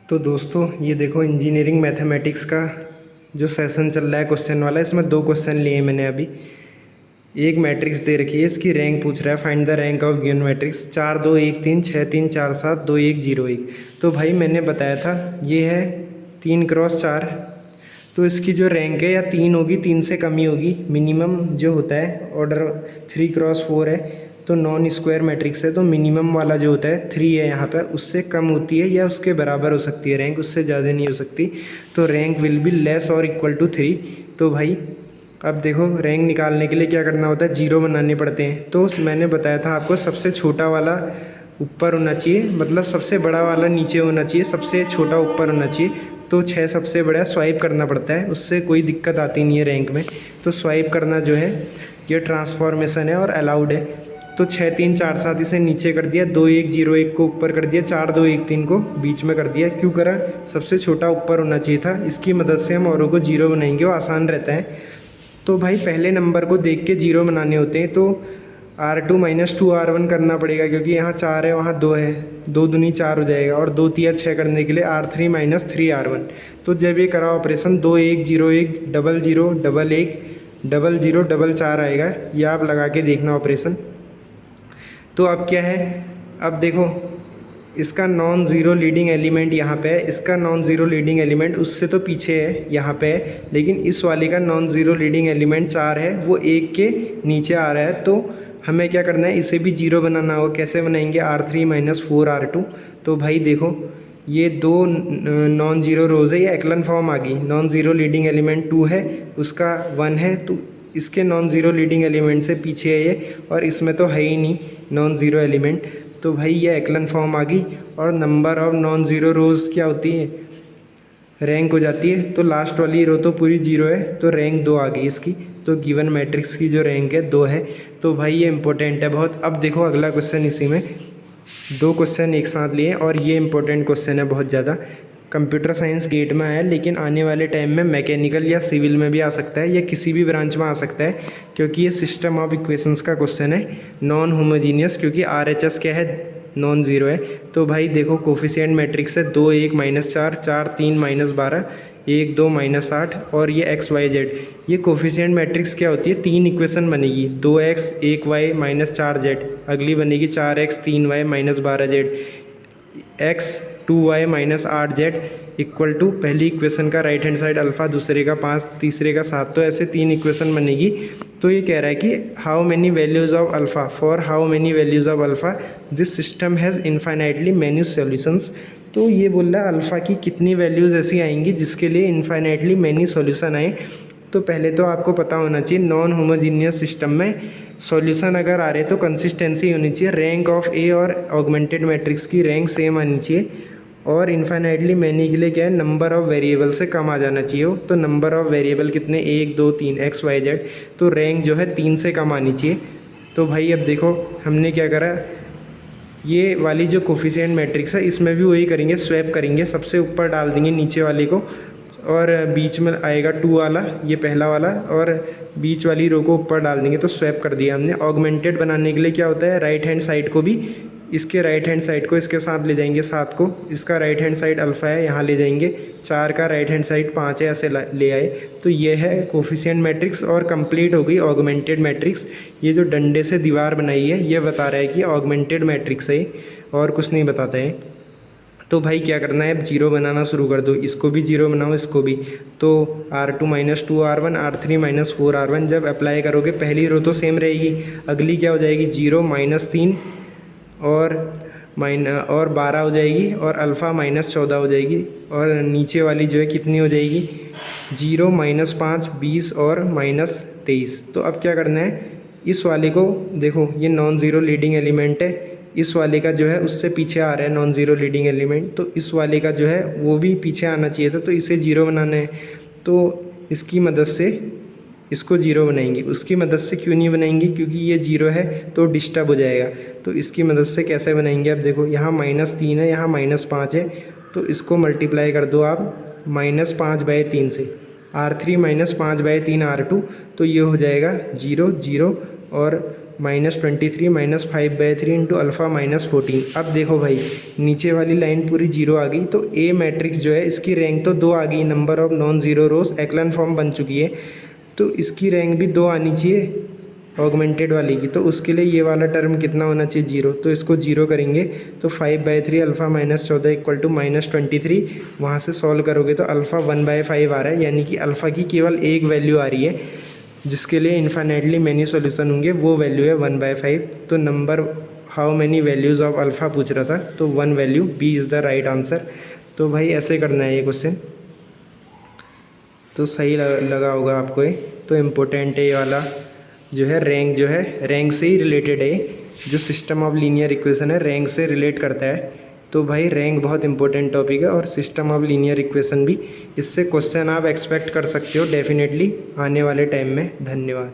तो दोस्तों ये देखो इंजीनियरिंग मैथमेटिक्स का जो सेशन चल रहा है क्वेश्चन वाला, इसमें दो क्वेश्चन लिए मैंने अभी। एक मैट्रिक्स दे रखी है, इसकी रैंक पूछ रहा है, find the rank of given matrix 4 2 1 3 6 3 4 7 2 1 0 1। तो भाई मैंने बताया था ये है 3x4, तो इसकी जो रैंक है या 3 होगी, 3 से कम ही होगी। मिनिमम जो होता है ऑर्डर 3x4 है, तो नॉन स्क्वायर मैट्रिक्स है, तो मिनिमम वाला जो होता है 3 है यहाँ पर, उससे कम होती है या उसके बराबर हो सकती है रैंक, उससे ज़्यादा नहीं हो सकती। तो रैंक विल बी लेस और इक्वल टू 3। तो भाई अब देखो रैंक निकालने के लिए क्या करना होता है, जीरो बनाने पड़ते हैं। तो मैंने बताया था आपको सबसे छोटा वाला ऊपर होना चाहिए, मतलब सबसे बड़ा वाला नीचे होना चाहिए, सबसे छोटा ऊपर होना चाहिए। तो 6 सबसे बड़ा स्वाइप करना पड़ता है, उससे कोई दिक्कत आती नहीं है रैंक में। तो स्वाइप करना जो है ये ट्रांसफॉर्मेशन है और अलाउड है। तो 6 3 4 7 इसे नीचे कर दिया, 2 1 0 1 को ऊपर कर दिया, 4 2 1 3 को बीच में कर दिया। क्यों करा, सबसे छोटा ऊपर होना चाहिए था। इसकी मदद से हम औरों को जीरो बनाएंगे, वो आसान रहता है। तो भाई पहले नंबर को देख के जीरो बनाने होते हैं, तो R2 - 2 R1 करना पड़ेगा, क्योंकि यहाँ 4 है वहाँ 2 है, 2 दूनी 4 हो जाएगा। और 2 तिया 6 करने के लिए R3 - 3 R1। तो जब ये करा ऑपरेशन 2 1 0 1 0 0 1 1 0 0 4 4 आएगा। ये आप लगा के देखना ऑपरेशन। तो अब क्या है, अब देखो इसका नॉन ज़ीरो लीडिंग एलिमेंट यहाँ पे है, इसका नॉन ज़ीरो लीडिंग एलिमेंट उससे तो पीछे है यहाँ पे है, लेकिन इस वाले का नॉन ज़ीरो लीडिंग एलिमेंट 4 है, वो 1 के नीचे आ रहा है। तो हमें क्या करना है, इसे भी जीरो बनाना होगा। कैसे बनाएंगे, R3 - 4 R2। तो भाई देखो ये दो नॉन ज़ीरो रोज़ है, ये एक्लन फॉर्म आ गई। नॉन ज़ीरो लीडिंग एलिमेंट 2 है, उसका 1 है, तो इसके नॉन ज़ीरो लीडिंग एलिमेंट से पीछे है ये, और इसमें तो है ही नहीं नॉन ज़ीरो एलिमेंट। तो भाई ये एक्लन फॉर्म आ गई। और नंबर ऑफ नॉन ज़ीरो रोज़ क्या होती है, रैंक हो जाती है। तो लास्ट वाली रो तो पूरी जीरो है, तो रैंक 2 आ गई इसकी। तो गिवन मैट्रिक्स की जो रैंक है 2 है। तो भाई ये इंपॉर्टेंट है बहुत। अब देखो अगला क्वेश्चन, इसी में दो क्वेश्चन एक साथ लिए, और ये इंपॉर्टेंट क्वेश्चन है बहुत ज़्यादा। कंप्यूटर साइंस गेट में आया, लेकिन आने वाले टाइम में मैकेनिकल या सिविल में भी आ सकता है, या किसी भी ब्रांच में आ सकता है, क्योंकि ये सिस्टम ऑफ इक्वेशंस का क्वेश्चन है। नॉन होमोजीनियस, क्योंकि RHS क्या है, नॉन ज़ीरो है। तो भाई देखो कोफिशिएंट मैट्रिक्स है 2 1 -4 4 3 -12 1 2 -8, और ये XYZ। ये कोफिशिएंट मैट्रिक्स क्या होती है, 3 इक्वेशन बनेगी, 2x 1y -4z। अगली बनेगी 4x 3y -12z, x 2y -8z equal to पहली इक्वेशन का राइट हैंड साइड अल्फ़ा, दूसरे का 5, तीसरे का 7। तो ऐसे 3 इक्वेशन बनेगी। तो ये कह रहा है कि how many values of alpha, for how many values of alpha this system has infinitely many solutions. तो ये बोल रहा है अल्फ़ा की कितनी वैल्यूज़ ऐसी आएंगी जिसके लिए इन्फाइनाइटली मैनी सॉल्यूशन आए। तो पहले तो आपको पता होना चाहिए नॉन होमोजीनियस सिस्टम में सॉल्यूशन अगर आ रहे तो कंसिस्टेंसी होनी चाहिए। रैंक ऑफ ए और ऑगमेंटेड मैट्रिक्स की रैंक सेम आनी चाहिए। और इन्फाइनाइटली मैनी के लिए क्या है, नंबर ऑफ़ वेरिएबल से कम आ जाना चाहिए हो। तो नंबर ऑफ़ वेरिएबल कितने, 1 2 3 XYZ। तो रैंक जो है 3 से कम आनी चाहिए। तो भाई अब देखो हमने क्या करा, ये वाली जो कोफिशिएंट मैट्रिक्स है इसमें भी वही करेंगे, स्वैप करेंगे, सबसे ऊपर डाल देंगे नीचे वाले को, और बीच में आएगा 2 वाला, ये पहला वाला, और बीच वाली रो को ऊपर डाल देंगे। तो स्वैप कर दिया हमने। ऑगमेंटेड बनाने के लिए क्या होता है, राइट हैंड साइड को भी, इसके राइट हैंड साइड को इसके साथ ले जाएंगे 7 को, इसका राइट हैंड साइड अल्फ़ा है यहाँ ले जाएंगे, 4 का राइट हैंड साइड 5 है, ऐसे ले आए। तो ये है कोफिशिएंट मैट्रिक्स, और कंप्लीट हो गई ऑगमेंटेड मैट्रिक्स। ये जो डंडे से दीवार बनाई है ये बता रहा है कि ऑगमेंटेड मैट्रिक्स है, और कुछ नहीं बताता है। तो भाई क्या करना है, अब जीरो बनाना शुरू कर दो, इसको भी जीरो बनाओ, इसको भी। तो R2 - 2 R1 R3 - 4 R1 जब अप्लाई करोगे पहली रो तो सेम रहेगी, अगली क्या हो जाएगी 0 -3 और 12 हो जाएगी, और अल्फ़ा -14 हो जाएगी, और नीचे वाली जो है कितनी हो जाएगी 0 -5 20 और -23। तो अब क्या करना है, इस वाले को देखो ये नॉन ज़ीरो लीडिंग एलिमेंट है, इस वाले का जो है उससे पीछे आ रहा है नॉन ज़ीरो लीडिंग एलिमेंट, तो इस वाले का जो है वो भी पीछे आना चाहिए था, तो इसे ज़ीरो बनाना है। तो इसकी मदद से इसको ज़ीरो बनाएंगे, उसकी मदद से क्यों नहीं बनाएंगे, क्योंकि ये ज़ीरो है तो डिस्टर्ब हो जाएगा। तो इसकी मदद से कैसे बनाएंगे, अब देखो यहाँ -3 है, यहाँ -5 है, तो इसको मल्टीप्लाई कर दो आप -5/3 से, R3 - 5/3 R2। तो ये हो जाएगा 0 0 और -23 -5/3 इंटू अल्फ़ा -14। अब देखो भाई नीचे वाली लाइन पूरी जीरो आ गई, तो ए मैट्रिक्स जो है इसकी रैंक तो 2 आ गई, number of non zero rows echelon form बन चुकी है, तो इसकी रैंक भी 2 आनी चाहिए ऑगमेंटेड वाली की। तो उसके लिए ये वाला टर्म कितना होना चाहिए, जीरो। तो इसको जीरो करेंगे तो 5/3 अल्फ़ा -14 इक्वल टू -23। वहाँ से सॉल्व करोगे तो अल्फ़ा 1/5 आ रहा है, यानी कि अल्फ़ा की केवल एक वैल्यू आ रही है, जिसके लिए इन्फाइनाइटली मैनी सॉल्यूशन होंगे, वो वैल्यू है 1/5। तो number how many values of alpha पूछ रहा था, तो 1 value, B is the right answer. तो भाई ऐसे करना है ये क्वेश्चन, तो सही लगा होगा आपको ये। तो इम्पोर्टेंट है ये वाला जो है, रैंक जो है रैंक से ही रिलेटेड है, जो सिस्टम ऑफ लीनियर इक्वेशन है रैंक से रिलेट करता है। तो भाई रैंक बहुत इंपॉर्टेंट टॉपिक है, और सिस्टम ऑफ लीनियर इक्वेशन भी, इससे क्वेश्चन आप एक्सपेक्ट कर सकते हो डेफिनेटली आने वाले टाइम में। धन्यवाद।